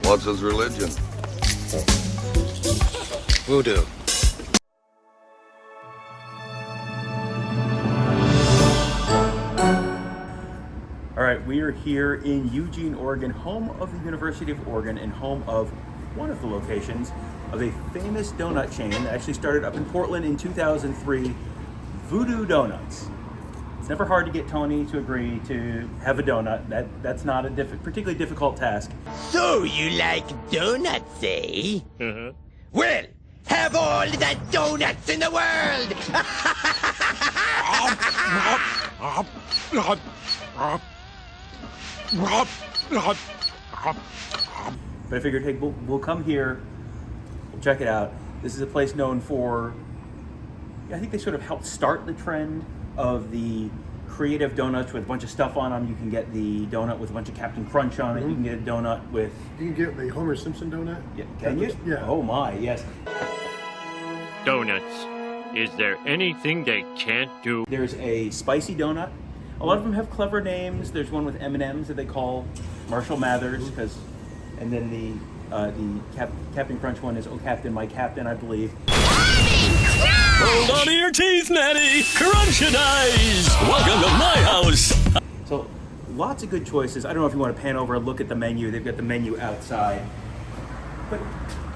What's his religion? Voodoo. All right, we are here in Eugene, Oregon, home of the University of Oregon and home of one of the locations of a famous donut chain that actually started up in Portland in 2003, Voodoo Donuts. It's never hard to get Tony to agree to have a donut. That's not a particularly difficult task. So you like donuts, eh? Well, have all the donuts in the world! But I figured, hey, we'll come here, we'll check it out. This is a place known for, I think they sort of helped start the trend of the creative donuts with a bunch of stuff on them. You can get the donut with a bunch of Captain Crunch on it. You can get a donut with... You can get the Homer Simpson donut? Yeah, can you? Yeah. Oh my, yes. Donuts. Is there anything they can't do? There's a spicy donut. A lot of them have clever names. There's one with M&Ms that they call Marshall Mathers, and then the Captain Crunch one is Oh Captain, My Captain, I believe. Hold on to your teeth, Natty! Crunch-a-dice! Welcome to my house! So, lots of good choices. I don't know if you want to pan over and look at the menu. They've got the menu outside. But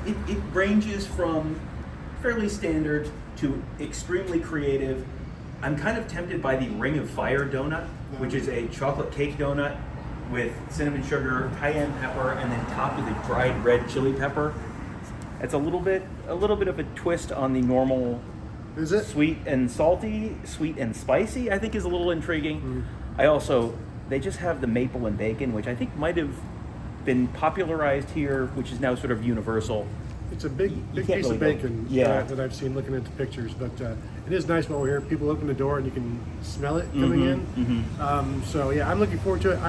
it ranges from fairly standard to extremely creative. I'm kind of tempted by the Ring of Fire donut, which is a chocolate cake donut with cinnamon sugar, cayenne pepper, and then topped with a dried red chili pepper. It's a little bit of a twist on the normal. Is it? Sweet and salty, sweet and spicy, I think is a little intriguing. They just have the maple and bacon, which I think might have been popularized here, which is now sort of universal. It's a big can't piece really of go- bacon yeah. that I've seen looking at the pictures, but it is nice while we're here. People open the door and you can smell it coming in. So yeah, I'm looking forward to it.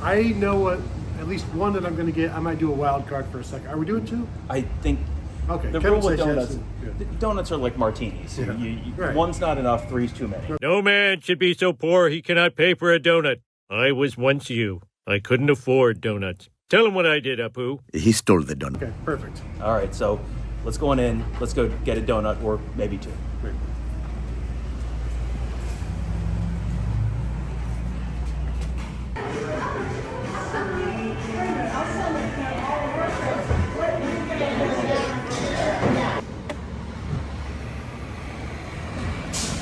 I know what, at least one that I'm going to get. I might do a wild card for a second. Are we doing two? I think Okay. the Kevin rule with says donuts, yes. donuts are like martinis. Yeah. Right. One's not enough, three's too many. No man should be so poor he cannot pay for a donut. I was once you. I couldn't afford donuts. Tell him what I did, Apu. He stole the donut. Okay, perfect. All right, so let's go on in. Let's go get a donut or maybe two. Great.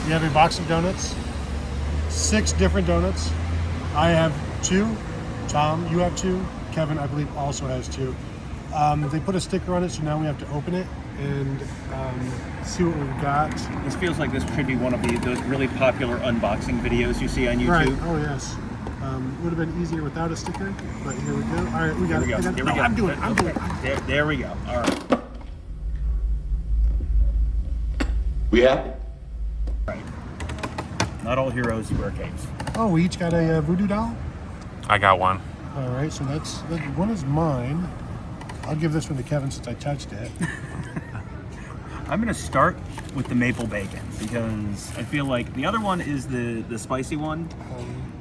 You have a box of donuts, 6 different donuts. I have 2. Tom, you have 2. Kevin, I believe, also has 2. They put a sticker on it, so now we have to open it and see what we've got. This feels like this should be one of those really popular unboxing videos you see on YouTube. Right. Oh yes. Would have been easier without a sticker, but here we go. All right, we got Here we it. go. Here we go. I'm doing it. There we go. All right. We happy? Right. Not all heroes wear capes. Oh, we each got a voodoo doll. I got one. All right, so that one is mine. I'll give this one to Kevin since I touched it. I'm going to start with the maple bacon because I feel like the other one is the spicy one,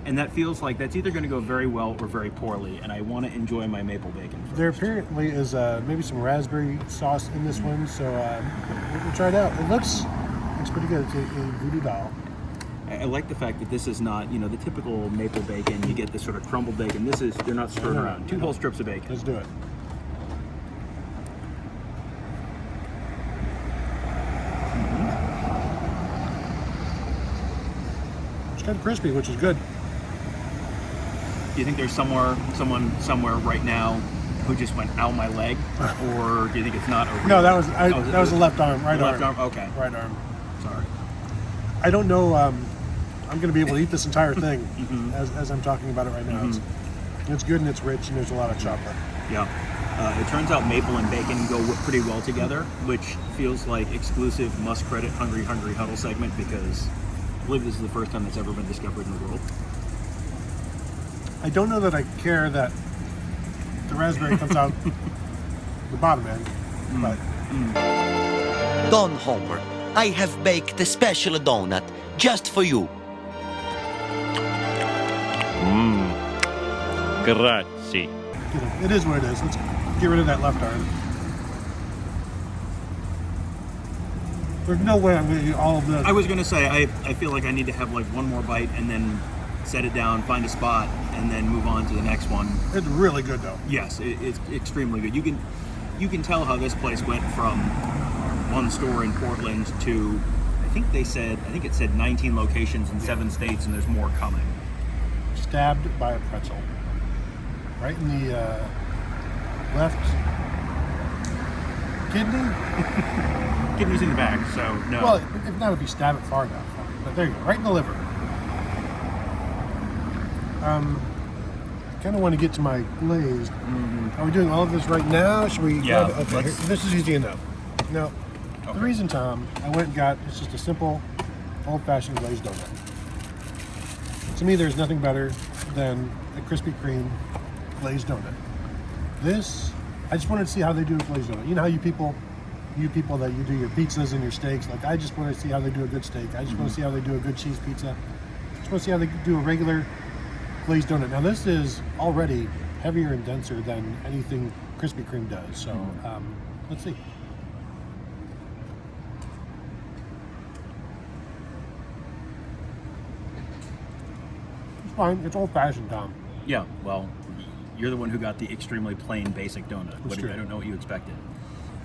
and that feels like that's either going to go very well or very poorly, and I want to enjoy my maple bacon first. There apparently is maybe some raspberry sauce in this one, so we'll try it out. It looks pretty good. It's a voodoo doll. I like the fact that this is not, the typical maple bacon. You get this sort of crumbled bacon. They're not stirred around. 2 whole strips of bacon. Let's do it. It's kind of crispy, which is good. Do you think there's someone somewhere right now who just went, ow, my leg? Or do you think it's not a real... No, that was the left arm, right arm. Left arm? Okay. Right arm. Sorry. I don't know. I'm going to be able to eat this entire thing as I'm talking about it right now. It's good and it's rich and there's a lot of chocolate. Yeah. It turns out maple and bacon go pretty well together, which feels like exclusive must credit Hungry Huddle segment because I believe this is the first time that's ever been discovered in the world. I don't know that I care that the raspberry comes out the bottom end, but Don Homer, I have baked a special donut just for you. Grazie. it is what it is. Get rid of that left arm. There's no way I'm going to eat all of this. I was going to say, I feel like I need to have like one more bite and then set it down, find a spot, and then move on to the next one. It's really good though. Yes, it's extremely good. You can tell how this place went from one store in Portland to, I think it said 19 locations in 7 states, and there's more coming. Stabbed by a pretzel. Right in the left kidney? Kidney's in the back, so no. Well, if not, if you stab it far enough. But there you go, right in the liver. I kind of want to get to my glazed. Are we doing all of this right now? Should we? Yeah. Okay, this is easy enough. Now, the reason, Tom, I went and got, it's just a simple, old-fashioned glazed donut. To me, there's nothing better than a Krispy Kreme glazed donut. This, I just wanted to see how they do a glazed donut. You know how you people that you do your pizzas and your steaks, like I just want to see how they do a good steak. I just want to see how they do a good cheese pizza. I just want to see how they do a regular glazed donut. Now this is already heavier and denser than anything Krispy Kreme does. So let's see. It's fine. It's old-fashioned, Tom. Yeah, well, you're the one who got the extremely plain, basic donut. True. I don't know what you expected.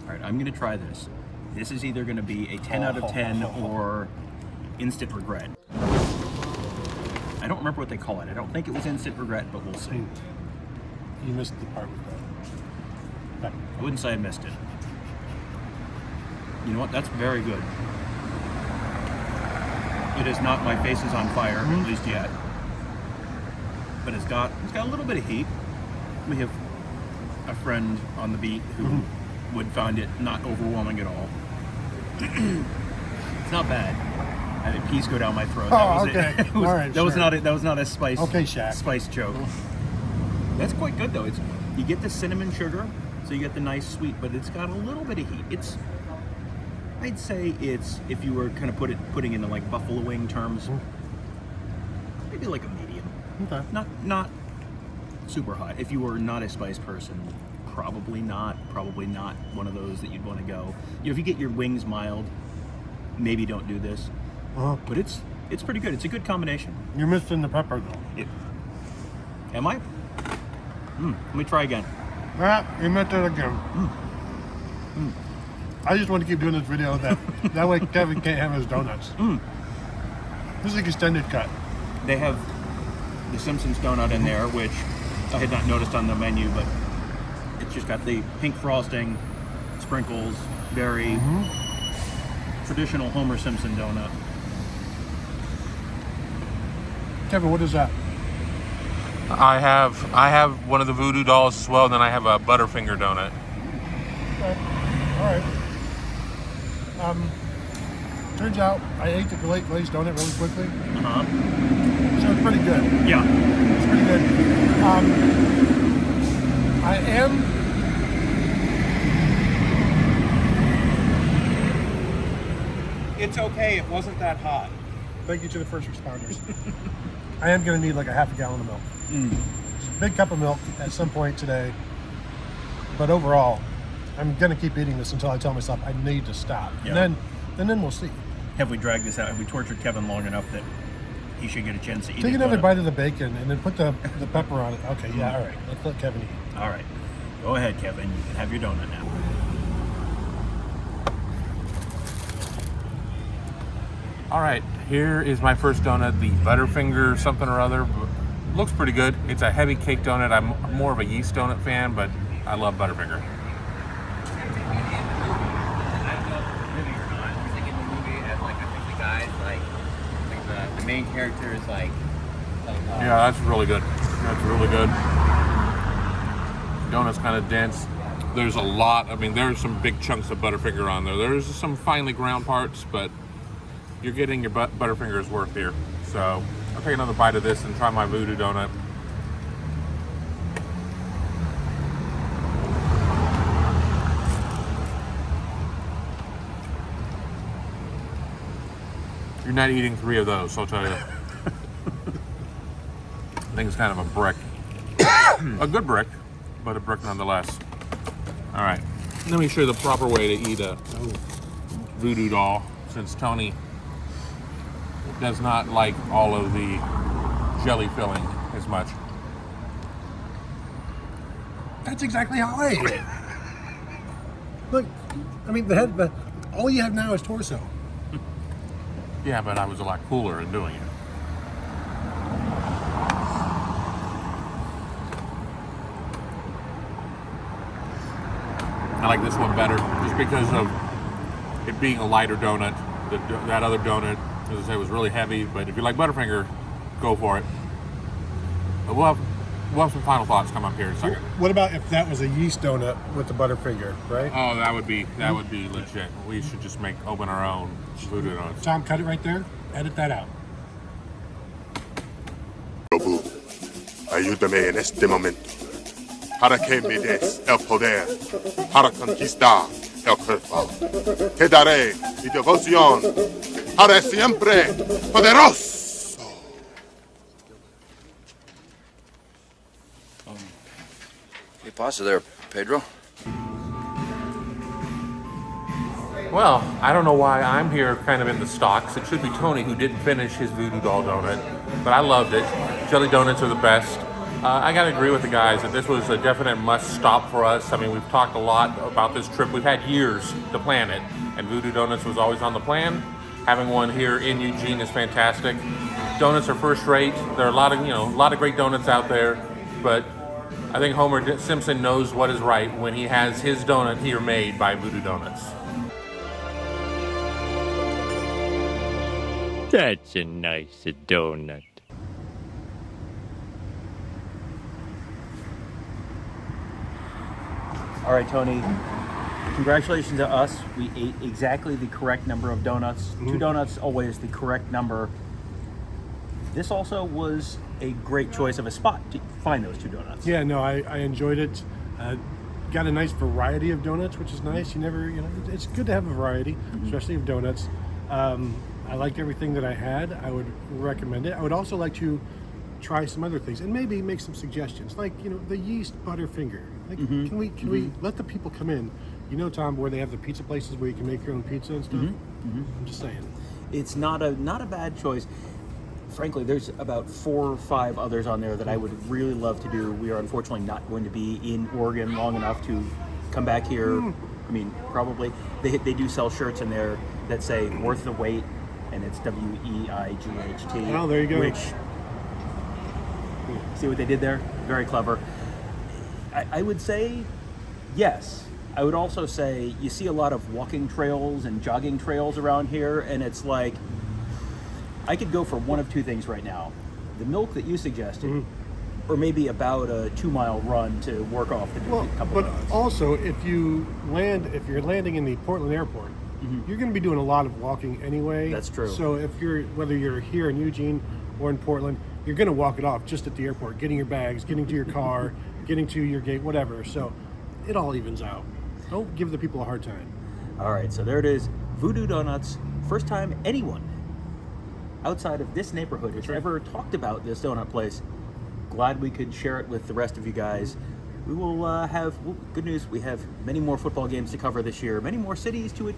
All right, I'm going to try this. This is either going to be a 10 out of 10 or instant regret. I don't remember what they call it. I don't think it was instant regret, but we'll see. You missed the part with that. I wouldn't say I missed it. You know what? That's very good. It is not my face is on fire, at least yet. But it's got a little bit of heat. We have a friend on the beat who would find it not overwhelming at all. It's not bad. I had peas go down my throat. That was okay. it. All right, that was not a spice. Okay, Shaq. Spice joke. That's quite good though. You get the cinnamon sugar, so you get the nice sweet, but it's got a little bit of heat. I'd say it's, if you were kind of putting into like buffalo wing terms, maybe like a medium. Okay. Not super hot. If you were not a spice person, probably not one of those that you'd want to go. If you get your wings mild, maybe don't do this. But it's pretty good. It's a good combination. You're missing the pepper though. Am I? Let me try again. You meant it again. I just want to keep doing this video that way Kevin can't have his donuts. This is an extended cut. They have the Simpsons donut in there, which I had not noticed on the menu, but it's just got the pink frosting, sprinkles, very traditional Homer Simpson donut. Kevin, what is that? I have one of the Voodoo dolls as well, and then I have a Butterfinger donut. Okay. All right. Turns out I ate the glazed donut really quickly. So it's pretty good. Yeah. It's pretty good. I am. It's okay. It wasn't that hot. Thank you to the first responders. I am going to need like a half a gallon of milk. Big cup of milk at some point today. But overall, I'm going to keep eating this until I tell myself I need to stop. Yeah. And then we'll see. Have we dragged this out? Have we tortured Kevin long enough that he should get a chance to eat Take his another donut? bite of the bacon and then put the pepper on it. Okay, yeah, all right. Let's let Kevin eat. All right. Go ahead, Kevin. You can have your donut now. All right, here is my first donut, the Butterfinger something or other. Looks pretty good. It's a heavy cake donut. I'm more of a yeast donut fan, but I love Butterfinger. The main character is like Yeah, that's really good. That's really good. Donut's kind of dense. There's a lot. I mean, there's some big chunks of Butterfinger on there. There's some finely ground parts, but you're getting your Butterfinger's worth here. So I'll take another bite of this and try my Voodoo Donut. You're not eating 3 of those, I'll tell you. I think it's kind of a brick. A good brick, but a brick nonetheless. All right, let me show you the proper way to eat a Voodoo doll, since Tony does not like all of the jelly filling as much. That's exactly how I ate it. Look, I mean, the head, all you have now is torso. Yeah, but I was a lot cooler in doing it. I like this one better just because of it being a lighter donut. That other donut, as I say, was really heavy, but if you like Butterfinger, go for it. But we'll have some final thoughts come up here in a second. What about if that was a yeast donut with the Butterfinger, right? Oh, that would be legit. We should just open our own Voodoo Donuts. Tom, cut it right there. Edit that out. Voodoo, ayúdame en este momento para que me des el poder para conquistar el cuerpo. Te daré mi devoción para siempre poderoso. ¿Qué pasa there, Pedro? Well, I don't know why I'm here kind of in the stocks. It should be Tony who didn't finish his Voodoo Doll donut, but I loved it. Jelly donuts are the best. I gotta agree with the guys that this was a definite must stop for us. I mean, we've talked a lot about this trip. We've had years to plan it, and Voodoo Donuts was always on the plan. Having one here in Eugene is fantastic. Donuts are first rate. There are a lot of great donuts out there, but I think Homer Simpson knows what is right when he has his donut here made by Voodoo Donuts. That's a nice donut. All right, Tony. Congratulations to us. We ate exactly the correct number of donuts. Mm-hmm. 2 donuts, always the correct number. This also was a great choice of a spot to find those 2 donuts. Yeah, no, I enjoyed it. Got a nice variety of donuts, which is nice. It's good to have a variety, especially of donuts. I liked everything that I had. I would recommend it. I would also like to try some other things and maybe make some suggestions, like the yeast Butterfinger. Like, can we let the people come in? Tom, where they have the pizza places where you can make your own pizza and stuff. I'm just saying, it's not a bad choice. Frankly, there's about 4 or 5 others on there that I would really love to do. We are unfortunately not going to be in Oregon long enough to come back here. I mean, probably they do sell shirts in there that say "worth the wait," and it's WEIGHT. Oh, there you go. Which, see what they did there? Very clever. I would say yes. I would also say you see a lot of walking trails and jogging trails around here, and it's like I could go for one of 2 things right now: the milk that you suggested, or maybe about a 2-mile run to work off the couple. But also, if you're landing in the Portland airport, you're going to be doing a lot of walking anyway. That's true. So whether you're here in Eugene or in Portland, you're going to walk it off just at the airport, getting your bags, getting to your car, getting to your gate, whatever. So it all evens out. Don't give the people a hard time. All right, so there it is. Voodoo Donuts. First time anyone outside of this neighborhood has ever talked about this donut place. Glad we could share it with the rest of you guys. We will have good news. We have many more football games to cover this year, many more cities to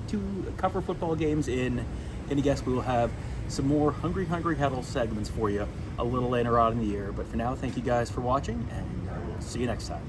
cover football games in. And I guess we will have some more Hungry Huddle segments for you a little later on in the year. But for now, thank you guys for watching, and we'll see you next time.